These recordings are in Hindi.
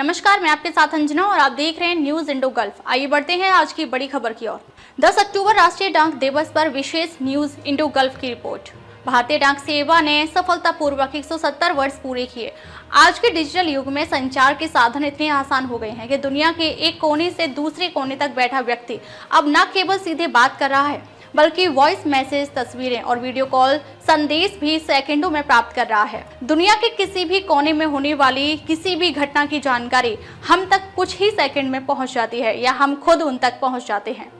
नमस्कार, मैं आपके साथ अंजना और आप देख रहे हैं न्यूज इंडो गल्फ। आइए बढ़ते हैं आज की बड़ी खबर की ओर। 10 अक्टूबर राष्ट्रीय डाक दिवस पर विशेष न्यूज इंडो गल्फ की रिपोर्ट। भारतीय डाक सेवा ने सफलतापूर्वक 170 वर्ष पूरे किए। आज के डिजिटल युग में संचार के साधन इतने आसान हो गए हैं कि दुनिया के एक कोने से दूसरे कोने तक बैठा व्यक्ति अब न केवल सीधे बात कर रहा है बल्कि वॉइस मैसेज, तस्वीरें और वीडियो कॉल संदेश भी सेकंडों में प्राप्त कर रहा है। दुनिया के किसी भी कोने में होने वाली किसी भी घटना की जानकारी हम तक कुछ ही सेकंड में पहुंच जाती है या हम खुद उन तक पहुंच जाते हैं।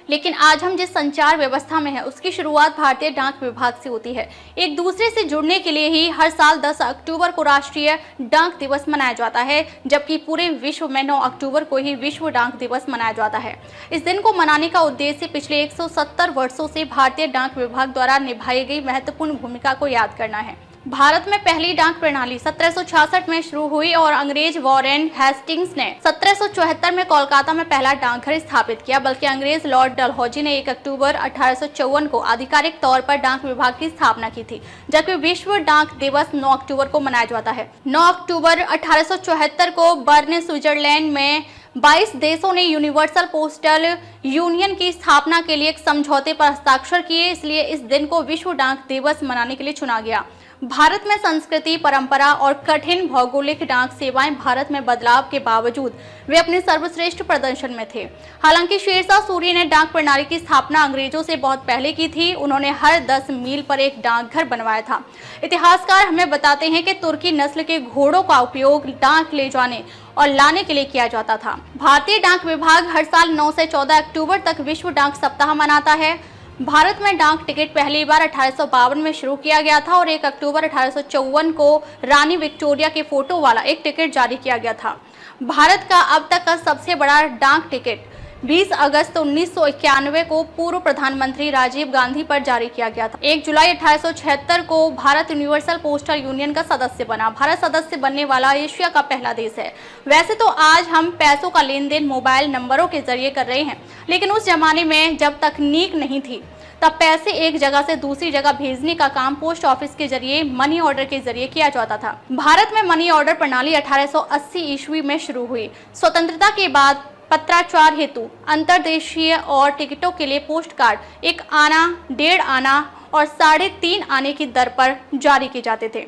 लेकिन आज हम जिस संचार व्यवस्था में है उसकी शुरुआत भारतीय डाक विभाग से होती है। एक दूसरे से जुड़ने के लिए ही हर साल 10 अक्टूबर को राष्ट्रीय डाक दिवस मनाया जाता है, जबकि पूरे विश्व में 9 अक्टूबर को ही विश्व डाक दिवस मनाया जाता है। इस दिन को मनाने का उद्देश्य पिछले 170 वर्षों से भारतीय डाक विभाग द्वारा निभाई गई महत्वपूर्ण भूमिका को याद करना है। भारत में पहली डाक प्रणाली 1766 में शुरू हुई और अंग्रेज वॉरेन हेस्टिंग्स ने 1774 में कोलकाता में पहला डाकघर स्थापित किया, बल्कि अंग्रेज लॉर्ड डलहौजी ने 1 अक्टूबर 1854 को आधिकारिक तौर पर डाक विभाग की स्थापना की थी, जबकि विश्व डाक दिवस 9 अक्टूबर को मनाया जाता है। 9 अक्टूबर 1874 को बर्न, स्विट्जरलैंड में 22 देशों ने यूनिवर्सल पोस्टल यूनियन की स्थापना के लिए एक समझौते पर हस्ताक्षर किए, इसलिए इस दिन को विश्व डाक दिवस मनाने के लिए चुना गया। भारत में संस्कृति, परंपरा और कठिन भौगोलिक डाक सेवाएं भारत में बदलाव के बावजूद वे अपने सर्वश्रेष्ठ प्रदर्शन में थे। हालांकि शेरशाह सूरी ने डाक प्रणाली की स्थापना अंग्रेजों से बहुत पहले की थी। उन्होंने हर 10 मील पर एक डाकघर बनवाया था। इतिहासकार हमें बताते हैं कि तुर्की नस्ल के घोड़ों का उपयोग डाक ले जाने और लाने के लिए किया जाता था। भारतीय डाक विभाग हर साल 9 से 14 अक्टूबर तक विश्व डाक सप्ताह मनाता है। भारत में डाक टिकट पहली बार 1852 में शुरू किया गया था और 1 अक्टूबर 1854 को रानी विक्टोरिया के फोटो वाला एक टिकट जारी किया गया था। भारत का अब तक का सबसे बड़ा डाक टिकट 20 अगस्त 1991 को पूर्व प्रधानमंत्री राजीव गांधी पर जारी किया गया था। 1 जुलाई 1876 को भारत यूनिवर्सल पोस्टल यूनियन का सदस्य बना। भारत सदस्य बनने वाला एशिया का पहला देश है। वैसे तो आज हम पैसों का लेन देन मोबाइल नंबरों के जरिए कर रहे हैं, लेकिन उस जमाने में जब तकनीक नहीं थी तब पैसे एक जगह से दूसरी जगह भेजने का काम पोस्ट ऑफिस के जरिए, मनी ऑर्डर के जरिए किया जाता था। भारत में मनी ऑर्डर प्रणाली 1880 ईस्वी में शुरू हुई। स्वतंत्रता के बाद पत्राचार हेतु अंतर्देशीय और टिकटों के लिए पोस्ट कार्ड 1 आना, 1.5 आना और 3.5 आने की दर पर जारी किए जाते थे,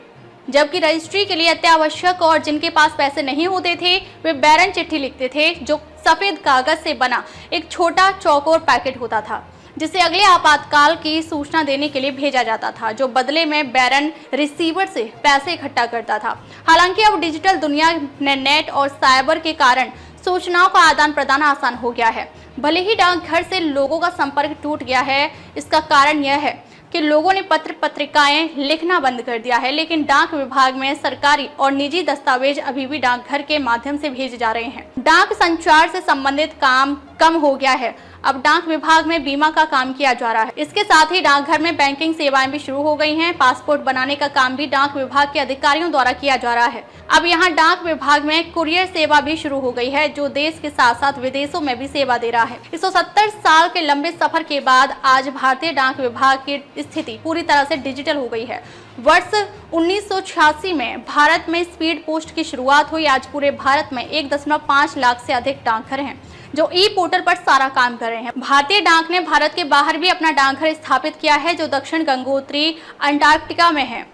जबकि रजिस्ट्री के लिए अत्यावश्यक और जिनके पास पैसे नहीं होते थे वे बैरन चिट्ठी लिखते थे, जो सफेद कागज से बना एक छोटा चौकोर पैकेट होता था, जिसे अगले आपातकाल की सूचना देने के लिए भेजा जाता था, जो बदले में बैरन रिसीवर से पैसे इकट्ठा करता था। हालांकि अब डिजिटल दुनिया ने नेट और साइबर के कारण सूचनाओं का आदान प्रदान आसान हो गया है। भले ही डाकघर से लोगों का संपर्क टूट गया है, इसका कारण यह है कि लोगों ने पत्र पत्रिकाएं लिखना बंद कर दिया है, लेकिन डाक विभाग में सरकारी और निजी दस्तावेज अभी भी डाकघर के माध्यम से भेजे जा रहे हैं। डाक संचार से संबंधित काम कम हो गया है। अब डाक विभाग में बीमा का काम किया जा रहा है। इसके साथ ही डाकघर में बैंकिंग सेवाएं भी शुरू हो गई हैं। पासपोर्ट बनाने का काम भी डाक विभाग के अधिकारियों द्वारा किया जा रहा है। अब यहाँ डाक विभाग में कुरियर सेवा भी शुरू हो गई है, जो देश के साथ साथ विदेशों में भी सेवा दे रहा है। 170 साल के लंबे सफर के बाद आज भारतीय डाक विभाग की स्थिति पूरी तरह से डिजिटल हो गई है। वर्ष 1986 में भारत में स्पीड पोस्ट की शुरुआत हुई। आज पूरे भारत में 1.5 लाख से अधिक डाकघर हैं जो ई पोर्टल पर सारा काम कर रहे हैं। भारतीय डाक ने भारत के बाहर भी अपना डाकघर स्थापित किया है, जो दक्षिण गंगोत्री अंटार्कटिका में है।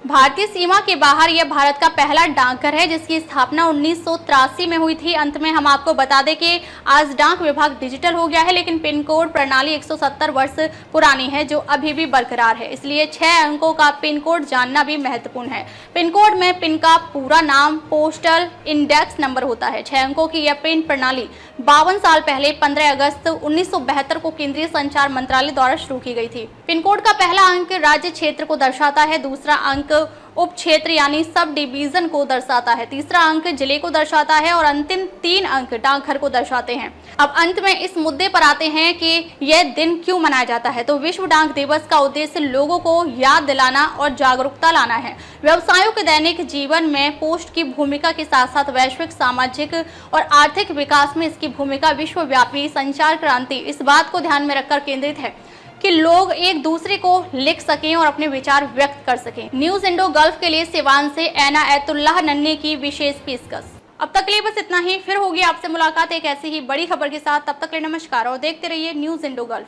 भारतीय सीमा के बाहर यह भारत का पहला डाकघर है, जिसकी स्थापना 1983 में हुई थी। अंत में हम आपको बता दें कि आज डाक विभाग डिजिटल हो गया है, लेकिन पिन कोड प्रणाली 170 वर्ष पुरानी है, जो अभी भी बरकरार है। इसलिए 6 अंकों का पिन कोड जानना भी महत्वपूर्ण है। पिन कोड में पिन का पूरा नाम पोस्टल इंडेक्स नंबर होता है। 6 अंकों की यह पिन प्रणाली 52 साल पहले 15 अगस्त 1972 को केंद्रीय संचार मंत्रालय द्वारा शुरू की गई थी। पिन कोड का पहला अंक राज्य क्षेत्र को दर्शाता है, दूसरा अंक उप क्षेत्र यानी सब डिवीजन को दर्शाता है, तीसरा अंक जिले को दर्शाता है और अंतिम 3 अंक डाकघर को दर्शाते हैं। अब अंत में इस मुद्दे पर आते हैं कि यह दिन क्यों मनाया जाता है। तो विश्व डाक दिवस का उद्देश्य लोगों को याद दिलाना और जागरूकता लाना है। व्यवसायों के दैनिक जीवन में पोस्ट की भूमिका के साथ साथ वैश्विक, सामाजिक और आर्थिक विकास में इसकी भूमिका विश्वव्यापी संचार क्रांति इस बात को ध्यान में रखकर केंद्रित है कि लोग एक दूसरे को लिख सकें और अपने विचार व्यक्त कर सकें। न्यूज इंडो गल्फ के लिए सिवान से एना ऐतुल्लाह नन्नी की विशेष पेशकश। अब तक के लिए बस इतना ही, फिर होगी आपसे मुलाकात एक ऐसी ही बड़ी खबर के साथ। तब तक के लिए नमस्कार और देखते रहिए न्यूज़ इंडो गल्फ।